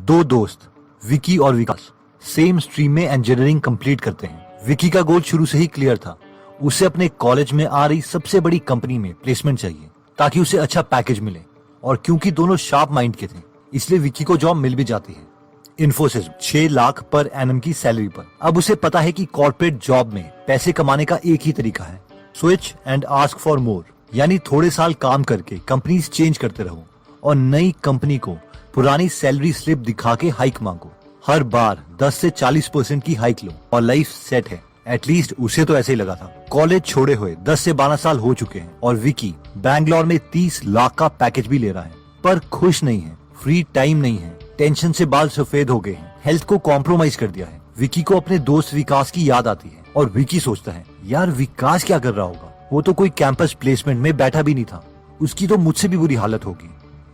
दो दोस्त विकी और विकास सेम स्ट्रीम में इंजीनियरिंग कंप्लीट करते हैं। विकी का गोल शुरू से ही क्लियर था। उसे अपने कॉलेज में आ रही सबसे बड़ी कंपनी में प्लेसमेंट चाहिए ताकि उसे अच्छा पैकेज मिले, और क्योंकि दोनों शार्प माइंड के थे इसलिए विकी को जॉब मिल भी जाती है। इन्फोसिस 6 लाख पर एनम की सैलरी पर। अब उसे पता है कि कॉर्पोरेट जॉब में पैसे कमाने का एक ही तरीका है, switch and ask for more, यानी थोड़े साल काम करके कंपनीज चेंज करते रहो और नई कंपनी को पुरानी सैलरी स्लिप दिखा के हाइक मांगो। हर बार 10 से 40% की हाइक लो और लाइफ सेट है। एटलीस्ट उसे तो ऐसे ही लगा था। कॉलेज छोड़े हुए 10 से 12 साल हो चुके हैं और विकी बैंगलोर में 30 लाख का पैकेज भी ले रहा है, पर खुश नहीं है। फ्री टाइम नहीं है, टेंशन से बाल सफेद हो गए हैं, हेल्थ को कॉम्प्रोमाइज कर दिया है। विकी को अपने दोस्त विकास की याद आती है और विकी सोचता है, यार विकास क्या कर रहा होगा, वो तो कोई कैंपस प्लेसमेंट में बैठा भी नहीं था, उसकी तो मुझसे भी बुरी हालत होगी।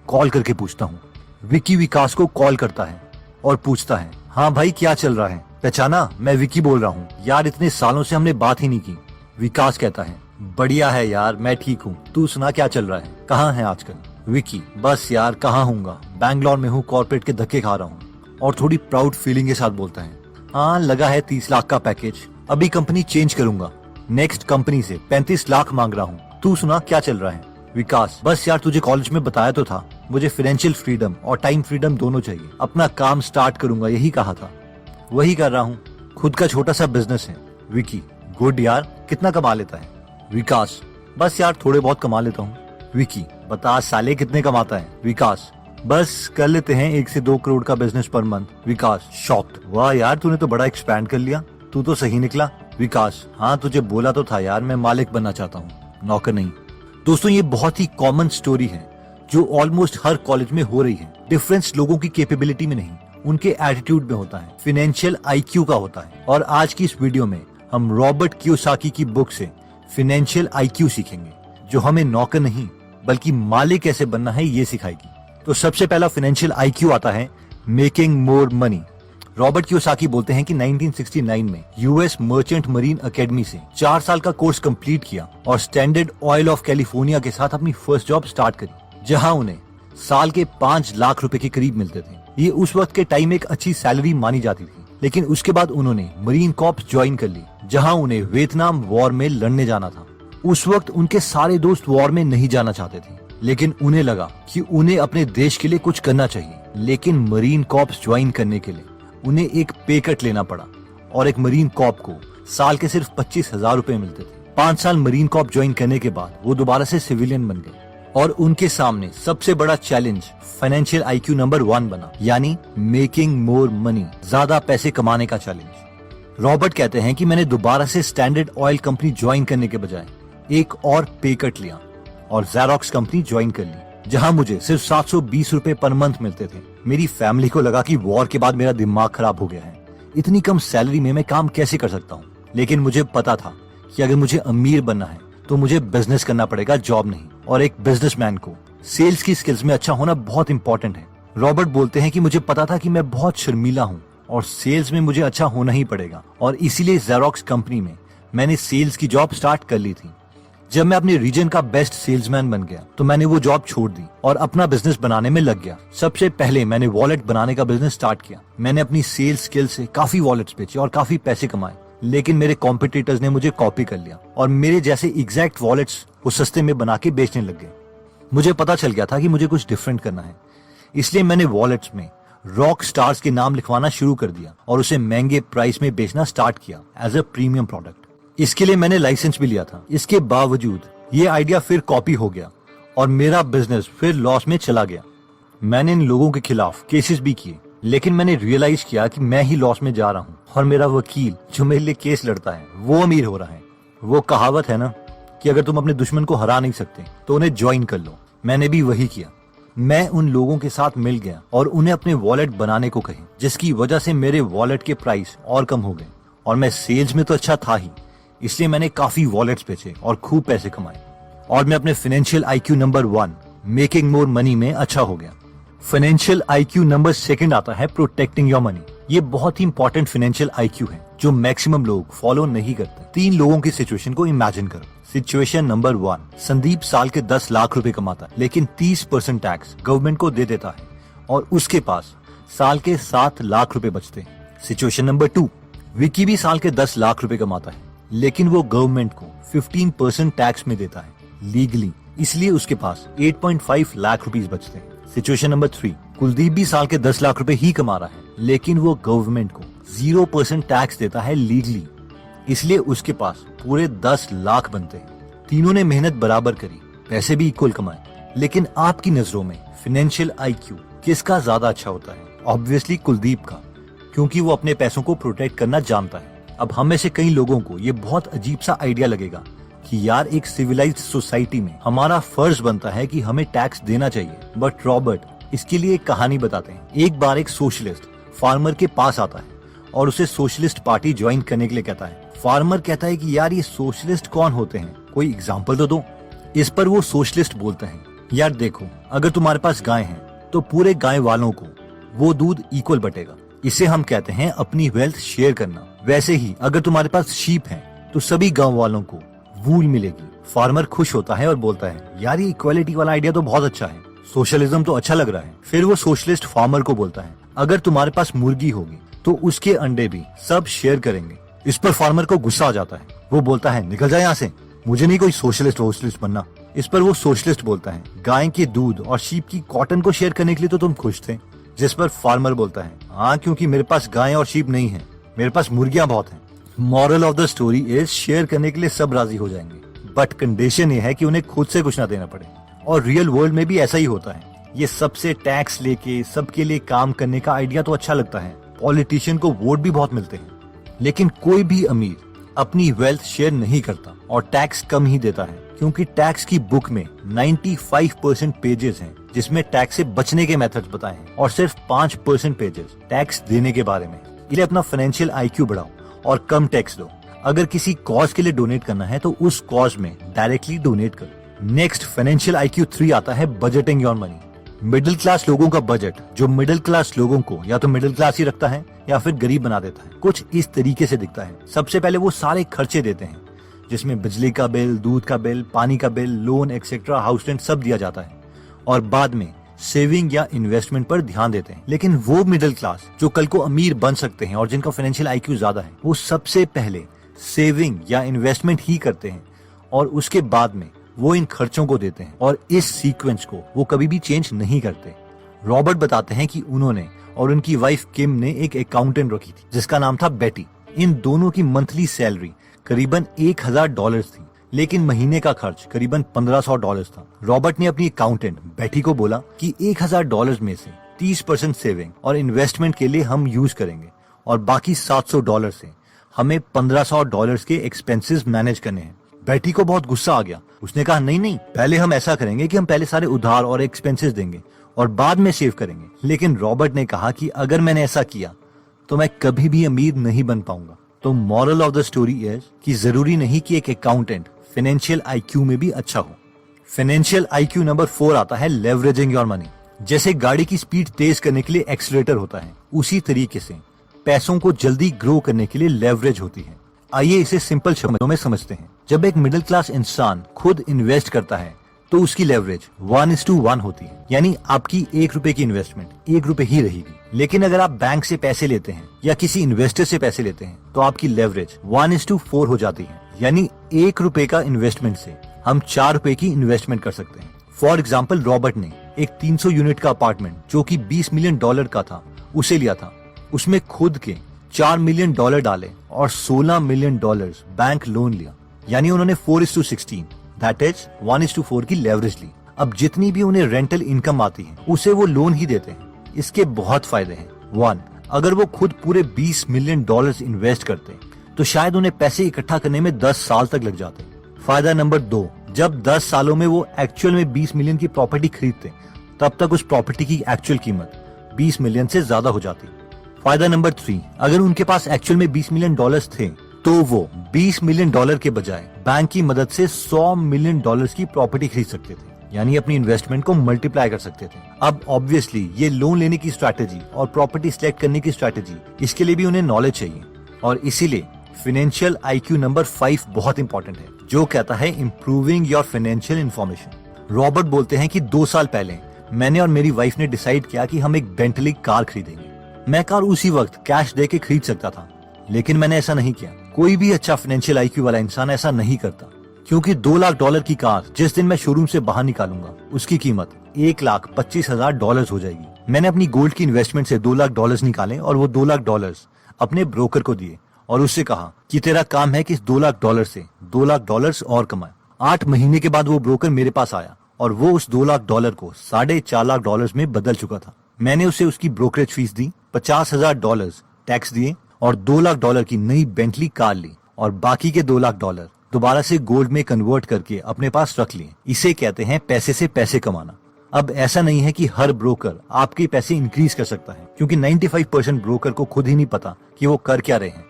कॉल करके पूछता हूँ। विकी विकास को कॉल करता है और पूछता है, हाँ भाई क्या चल रहा है? पहचाना, मैं विकी बोल रहा हूँ। यार इतने सालों से हमने बात ही नहीं की। विकास कहता है, बढ़िया है यार, मैं ठीक हूँ, तू सुना क्या चल रहा है, कहाँ है आजकल? विकी, बस यार कहाँ हूँगा, बैंगलोर में हूँ, कॉर्पोरेट के धक्के खा रहा हूँ। और थोड़ी प्राउड फीलिंग के साथ बोलता है, हाँ लगा है 30 लाख का पैकेज, अभी कंपनी चेंज करूंगा, नेक्स्ट कंपनी से 35 लाख मांग रहा हूँ, तू सुना क्या चल रहा है? विकास, बस यार तुझे कॉलेज में बताया तो था, मुझे फाइनेंशियल फ्रीडम और टाइम फ्रीडम दोनों चाहिए, अपना काम स्टार्ट करूंगा, यही कहा था, वही कर रहा हूँ, खुद का छोटा सा बिजनेस है। विकी, गुड यार, कितना कमा लेता है? विकास, बस यार थोड़े बहुत कमा लेता हूँ। विकी, बता साले कितने कमाता है? विकास, बस कर लेते हैं 1 से 2 करोड़ का बिजनेस पर मंथ। विकास शॉक्ड, वाह यार तूने तो बड़ा एक्सपैंड कर लिया, तू तो सही निकला। विकास, हाँ तुझे बोला तो था यार, मैं मालिक बनना चाहता हूँ, नौकर नहीं। दोस्तों ये बहुत ही कॉमन स्टोरी है जो ऑलमोस्ट हर कॉलेज में हो रही है। डिफरेंस लोगों की कैपेबिलिटी में नहीं, उनके एटीट्यूड में होता है, फाइनेंशियल आईक्यू का होता है। और आज की इस वीडियो में हम रॉबर्ट कियोसाकी की बुक से फाइनेंशियल आईक्यू सीखेंगे, जो हमें नौकर नहीं बल्कि मालिक कैसे बनना है ये सिखाएगी। तो सबसे पहला फाइनेंशियल आईक्यू आता है making more money. Robert Kiyosaki बोलते हैं कि 1969 में यूएस मर्चेंट मरीन एकेडमी से 4 साल का कोर्स कंप्लीट किया और स्टैंडर्ड ऑयल ऑफ कैलिफोर्निया के साथ अपनी फर्स्ट जॉब स्टार्ट करी, जहां उन्हें साल के 5 लाख रुपए के करीब मिलते थे। ये उस वक्त के टाइम एक अच्छी सैलरी मानी जाती थी। लेकिन उसके बाद उन्होंने मरीन कॉर्प्स ज्वाइन कर ली, जहां उन्हें वियतनाम वॉर में लड़ने जाना था। उस वक्त उनके सारे दोस्त वॉर में नहीं जाना चाहते थे, लेकिन उन्हें लगा कि उन्हें अपने देश के लिए कुछ करना चाहिए। लेकिन मरीन कॉर्प्स ज्वाइन करने के लिए उन्हें एक पे कट लेना पड़ा और एक मरीन कॉर्प को साल के सिर्फ 25,000 रुपए मिलते थे। 5 साल मरीन कॉर्प ज्वाइन करने के बाद वो दोबारा से सिविलियन बन गए और उनके सामने सबसे बड़ा चैलेंज फाइनेंशियल आईक्यू नंबर 1 बना, यानी मेकिंग मोर मनी, ज्यादा पैसे कमाने का चैलेंज। रॉबर्ट कहते हैं कि मैंने दोबारा से स्टैंडर्ड ऑयल कंपनी ज्वाइन करने के बजाय एक और पे कट लिया और ज़ेरॉक्स कंपनी ज्वाइन कर ली, जहां मुझे सिर्फ 720 रुपए पर मंथ मिलते थे। मेरी फैमिली को लगा कि वॉर के बाद मेरा दिमाग खराब हो गया है, इतनी कम सैलरी में मैं काम कैसे कर सकता हूँ। लेकिन मुझे पता था कि अगर मुझे अमीर बनना है तो मुझे बिजनेस करना पड़ेगा, जॉब नहीं। और एक बिजनेसमैन को सेल्स की स्किल्स में अच्छा होना बहुत इंपॉर्टेंट है। रॉबर्ट बोलते हैं कि मुझे पता था कि मैं बहुत शर्मीला हूँ और सेल्स में मुझे अच्छा होना ही पड़ेगा, और इसीलिए ज़ेरॉक्स कंपनी में मैंने सेल्स की जॉब स्टार्ट कर ली थी। जब मैं अपने रीजन का बेस्ट सेल्समैन बन गया तो मैंने वो जॉब छोड़ दी और अपना बिजनेस बनाने में लग गया। सबसे पहले मैंने वॉलेट बनाने का बिजनेस स्टार्ट किया। मैंने अपनी सेल्स स्किल से काफी वॉलेट्स बेचे और काफी पैसे कमाए, लेकिन मेरे कॉम्पिटिटर्स ने मुझे कॉपी कर लिया और मेरे जैसे एग्जैक्ट वॉलेट्स वो सस्ते में बना के बेचने लग गए। मुझे पता चल गया था कि मुझे कुछ डिफरेंट करना है, इसलिए मैंने वॉलेट्स में रॉक स्टार्स के नाम लिखवाना शुरू कर दिया और उसे महंगे प्राइस में बेचना स्टार्ट किया एज अ प्रीमियम प्रोडक्ट। इसके लिए मैंने लाइसेंस भी लिया था। इसके बावजूद ये आइडिया फिर कॉपी हो गया और मेरा बिजनेस फिर लॉस में चला गया। मैंने इन लोगों के खिलाफ केसेस भी किए, लेकिन मैंने रियलाइज किया कि मैं ही लॉस में जा रहा हूँ और मेरा वकील जो मेरे लिए केस लड़ता है वो अमीर हो रहा है। वो कहावत है ना कि अगर तुम अपने दुश्मन को हरा नहीं सकते तो उन्हें ज्वाइन कर लो। मैंने भी वही किया। मैं उन लोगों के साथ मिल गया और उन्हें अपने वॉलेट बनाने को कहे, जिसकी वजह से मेरे वॉलेट के प्राइस और कम हो गए। और मैं सेल्स में तो अच्छा था ही, इसलिए मैंने काफी वॉलेट्स बेचे और खूब पैसे कमाए और मैं अपने financial IQ number 1 making more money में अच्छा हो गया। फाइनेंशियल आईक्यू नंबर 2 आता है प्रोटेक्टिंग योर मनी। ये बहुत ही इंपॉर्टेंट फाइनेंशियल आईक्यू है जो मैक्सिमम लोग फॉलो नहीं करते। 3 लोगों की सिचुएशन को इमेजिन करो। सिचुएशन नंबर 1, संदीप साल के 10 लाख रुपए कमाता है, लेकिन 30% टैक्स गवर्नमेंट को दे देता है और उसके पास साल के 7 लाख रुपए बचते हैं। सिचुएशन नंबर 2, विकी भी साल के 10 लाख रुपए कमाता है, लेकिन वो गवर्नमेंट को 15% टैक्स में देता है लीगली, इसलिए उसके पास 8.5 लाख रुपीस बचते हैं। सिचुएशन नंबर 3, कुलदीप भी साल के 10 लाख रुपए ही कमा रहा है, लेकिन वो गवर्नमेंट को 0% टैक्स देता है लीगली, इसलिए उसके पास पूरे 10 लाख बनते हैं। तीनों ने मेहनत बराबर करी, पैसे भी इक्वल कमाए, लेकिन आपकी नजरों में फाइनेंशियल IQ किसका ज्यादा अच्छा होता है? ऑब्वियसली कुलदीप का, क्योंकि वो अपने पैसों को प्रोटेक्ट करना जानता है। अब हम में से कई लोगों को ये बहुत अजीब सा आइडिया लगेगा कि यार एक सिविलाइज्ड सोसाइटी में हमारा फर्ज बनता है कि हमें टैक्स देना चाहिए, बट रॉबर्ट इसके लिए एक कहानी बताते हैं। एक बार एक सोशलिस्ट फार्मर के पास आता है और उसे सोशलिस्ट पार्टी ज्वाइन करने के लिए कहता है। फार्मर कहता है कि यार ये सोशलिस्ट कौन होते हैं, कोई एग्जाम्पल तो दो। इस पर वो सोशलिस्ट बोलते हैं, यार देखो, अगर तुम्हारे पास गाय है तो पूरे गाय वालों को वो दूध इक्वल बटेगा, इसे हम कहते हैं अपनी वेल्थ शेयर करना। वैसे ही अगर तुम्हारे पास शीप है तो सभी गांव वालों को वूल मिलेगी। फार्मर खुश होता है और बोलता है, यार ये इक्वालिटी वाला आइडिया तो बहुत अच्छा है, सोशलिज्म तो अच्छा लग रहा है। फिर वो सोशलिस्ट फार्मर को बोलता है, अगर तुम्हारे पास मुर्गी होगी तो उसके अंडे भी सब शेयर करेंगे। इस पर फार्मर को गुस्सा आ जाता है, वो बोलता है, निकल जाए यहाँ से, मुझे नहीं कोई सोशलिस्ट बनना। इस पर वो सोशलिस्ट बोलता है, गाय के दूध और शीप की कॉटन को शेयर करने के लिए तो तुम खुश थे। जिस पर फार्मर बोलता है, हाँ, क्योंकि मेरे पास गाय और शीप नहीं है, मेरे पास मुर्गियां बहुत हैं। Moral of the story is, share करने के लिए सब राजी हो जाएंगे, बट कंडीशन ये है कि उन्हें खुद से कुछ ना देना पड़े। और रियल वर्ल्ड में भी ऐसा ही होता है। ये सबसे टैक्स लेके सबके लिए काम करने का आइडिया तो अच्छा लगता है, पॉलिटिशियन को वोट भी बहुत मिलते हैं, लेकिन कोई भी अमीर अपनी वेल्थ शेयर नहीं करता और टैक्स कम ही देता है, क्योंकि टैक्स की बुक में 95% पेजेस हैं जिसमें टैक्स से बचने के मेथड्स बताए हैं और सिर्फ 5% पेजेस टैक्स देने के बारे में। इसलिए अपना फाइनेंशियल IQ बढ़ाओ और कम टैक्स दो। अगर किसी कॉज के लिए डोनेट करना है तो उस कॉज में डायरेक्टली डोनेट करो। नेक्स्ट फाइनेंशियल IQ 3 आता है budgeting your money. Middle class लोगों का बजट, जो मिडिल क्लास लोगों को या तो मिडिल क्लास ही रखता है या फिर गरीब बना देता है, कुछ इस तरीके से दिखता है। सबसे पहले वो सारे खर्चे देते हैं जिसमें बिजली का बिल, दूध का बिल, पानी का bill, loan etcetera, house rent सब दिया जाता है, और बाद में सेविंग या इन्वेस्टमेंट पर ध्यान देते हैं। लेकिन वो मिडिल क्लास जो कल को अमीर बन सकते हैं और जिनका फाइनेंशियल IQ ज्यादा है, वो सबसे पहले सेविंग या इन्वेस्टमेंट ही करते हैं और उसके बाद में वो इन खर्चों को देते हैं, और इस सीक्वेंस को वो कभी भी चेंज नहीं करते। रॉबर्ट बताते हैं कि उन्होंने और उनकी वाइफ किम ने एक अकाउंटेंट रखी थी जिसका नाम था बेटी। इन दोनों की मंथली सैलरी करीबन $1000 थी, लेकिन महीने का खर्च करीबन $1500 था। रॉबर्ट ने अपनी अकाउंटेंट बेटी को बोला कि $1000 में से 30% सेविंग और इन्वेस्टमेंट के लिए हम यूज करेंगे और बाकी $700 से हमें $1500 के एक्सपेंसेस मैनेज करने हैं। बेटी को बहुत गुस्सा आ गया। उसने कहा, नहीं नहीं, पहले हम ऐसा करेंगे कि हम पहले सारे उधार और एक्सपेंसेस देंगे और बाद में सेव करेंगे। लेकिन रॉबर्ट ने कहा कि अगर मैंने ऐसा किया तो मैं कभी भी अमीर नहीं बन पाऊंगा। तो moral of the story is कि जरूरी नहीं कि एक अकाउंटेंट फाइनेंशियल IQ में भी अच्छा हो। फाइनेंशियल IQ नंबर 4 आता है लेवरेजिंग योर मनी। जैसे गाड़ी की स्पीड तेज करने के लिए एक्सीलरेटर होता है, उसी तरीके से पैसों को जल्दी ग्रो करने के लिए लेवरेज होती है। आइए इसे सिंपल शब्दों में समझते हैं। जब एक मिडिल क्लास इंसान खुद इन्वेस्ट करता है तो उसकी लेवरेज 1:1 होती है, यानी आपकी ₹1 की इन्वेस्टमेंट ₹1 ही रहेगी। लेकिन अगर आप बैंक से पैसे लेते हैं या किसी इन्वेस्टर से पैसे लेते हैं तो आपकी लेवरेज 1:4 हो जाती है, यानी ₹1 का इन्वेस्टमेंट से हम ₹4 की इन्वेस्टमेंट कर सकते हैं। फॉर एग्जाम्पल, रॉबर्ट ने एक 300 यूनिट का अपार्टमेंट जो कि $20 मिलियन का था उसे लिया था। उसमें खुद के $4 मिलियन डाले और $16 मिलियन बैंक लोन लिया, यानी उन्होंने 4:16 दैट इज 1:4 की लेवरेज ली। अब जितनी भी उन्हें रेंटल इनकम आती है उसे वो लोन ही देते हैं। इसके बहुत फायदे हैं। 1, अगर वो खुद पूरे $20 मिलियन इन्वेस्ट करते तो शायद उन्हें पैसे इकट्ठा करने में 10 साल तक लग जाते। फायदा नंबर 2, जब 10 सालों में वो एक्चुअल में 20 मिलियन की प्रॉपर्टी खरीदते तब तक उस प्रॉपर्टी की एक्चुअल कीमत 20 मिलियन से ज्यादा हो जाती। फायदा नंबर 3, अगर उनके पास एक्चुअल में $20 मिलियन थे तो वो $20 मिलियन के बजाय बैंक की मदद से $100 मिलियन की प्रॉपर्टी खरीद सकते थे, यानी अपनी इन्वेस्टमेंट को मल्टीप्लाई कर सकते थे। अब ऑब्वियसली ये लोन लेने की स्ट्रैटेजी और प्रॉपर्टी सिलेक्ट करने की स्ट्रैटेजी, इसके लिए भी उन्हें नॉलेज चाहिए, और इसीलिए फाइनेंशियल IQ नंबर 5 बहुत इंपॉर्टेंट है, जो कहता है improving your financial information. Robert बोलते हैं कि 2 साल पहले मैंने और मेरी वाइफ ने डिसाइड किया कि हम एक बेंटली कार खरीदेंगे। मैं कार उसी वक्त कैश दे के खरीद सकता था, लेकिन मैंने ऐसा नहीं किया। कोई भी अच्छा फाइनेंशियल आईक्यू वाला इंसान ऐसा नहीं करता, क्योंकि $2 लाख की कार जिस दिन मैं शोरूम से बाहर निकालूंगा उसकी कीमत $1,25,000 हो जाएगी। मैंने अपनी गोल्ड की इन्वेस्टमेंट से $2 लाख निकाले और वो $2 लाख अपने ब्रोकर को दिए और उससे कहा कि तेरा काम है कि इस $2 लाख से $2 लाख और कमाए। 8 महीने के बाद वो ब्रोकर मेरे पास आया और वो उस $2 लाख को $4.5 लाख में बदल चुका था। मैंने उसे उसकी ब्रोकरेज फीस दी, $50,000 टैक्स दिए और $2 लाख की नई बेंटली कार ली और बाकी के $2 लाख दोबारा से गोल्ड में कन्वर्ट करके अपने पास रख लिए। इसे कहते हैं पैसे से पैसे कमाना। अब ऐसा नहीं है कि हर ब्रोकर आपके पैसे इंक्रीज कर सकता है, क्योंकि 95% ब्रोकर को खुद ही नहीं पता कि वो कर क्या रहे हैं,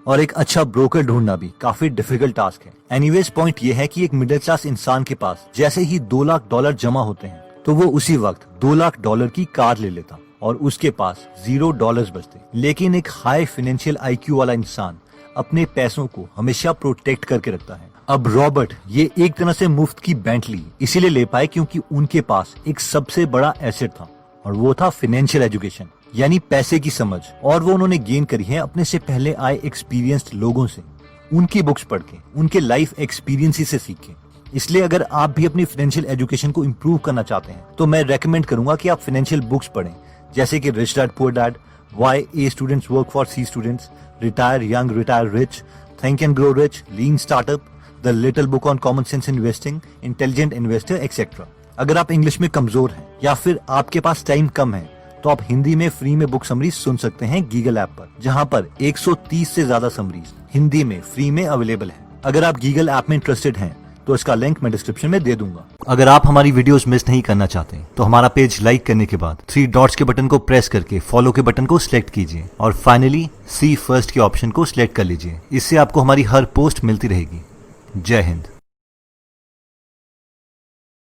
और एक अच्छा ब्रोकर ढूंढना भी काफी डिफिकल्ट टास्क है। एनीवेज पॉइंट ये है कि एक मिडिल क्लास इंसान के पास जैसे ही $2 लाख जमा होते हैं तो वो उसी वक्त $2 लाख की कार ले लेता और उसके पास $0 बचते। लेकिन एक हाई फाइनेंशियल आईक्यू वाला इंसान अपने पैसों को हमेशा प्रोटेक्ट करके रखता है। अब रॉबर्ट ये एक तरह से मुफ्त की बेंटली इसीलिए ले पाए क्योंकि उनके पास एक सबसे बड़ा एसेट था, और वो था फाइनेंशियल एजुकेशन, यानी पैसे की समझ। और वो उन्होंने गेन करी है अपने से पहले आए एक्सपीरियंस्ड लोगों से, उनकी बुक्स पढ़ के, उनके लाइफ एक्सपीरियंस से सीख के। इसलिए अगर आप भी अपनी फाइनेंशियल एजुकेशन को इम्प्रूव करना चाहते हैं तो मैं रेकमेंड करूंगा कि आप फाइनेंशियल बुक्स पढ़ें, जैसे कि rich dad poor dad, why A students work for C students, retire young retire rich, think and grow rich, lean startup, the little book on common sense investing, intelligent investor etcetera. अगर आप English में कमजोर हैं या फिर आपके पास time कम है तो आप हिंदी में फ्री में बुक समरीज सुन सकते हैं गीगल ऐप पर, जहां पर 130 से ज्यादा समरीज हिंदी में फ्री में अवेलेबल है। अगर आप गीगल ऐप में इंटरेस्टेड हैं तो इसका लिंक मैं डिस्क्रिप्शन में दे दूंगा। अगर आप हमारी वीडियोस मिस नहीं करना चाहते तो हमारा पेज लाइक करने के बाद 3 डॉट्स के बटन को प्रेस करके फॉलो के बटन को सिलेक्ट कीजिए और फाइनली सी फर्स्ट के ऑप्शन को सिलेक्ट कर लीजिए। इससे आपको हमारी हर पोस्ट मिलती रहेगी। जय हिंद।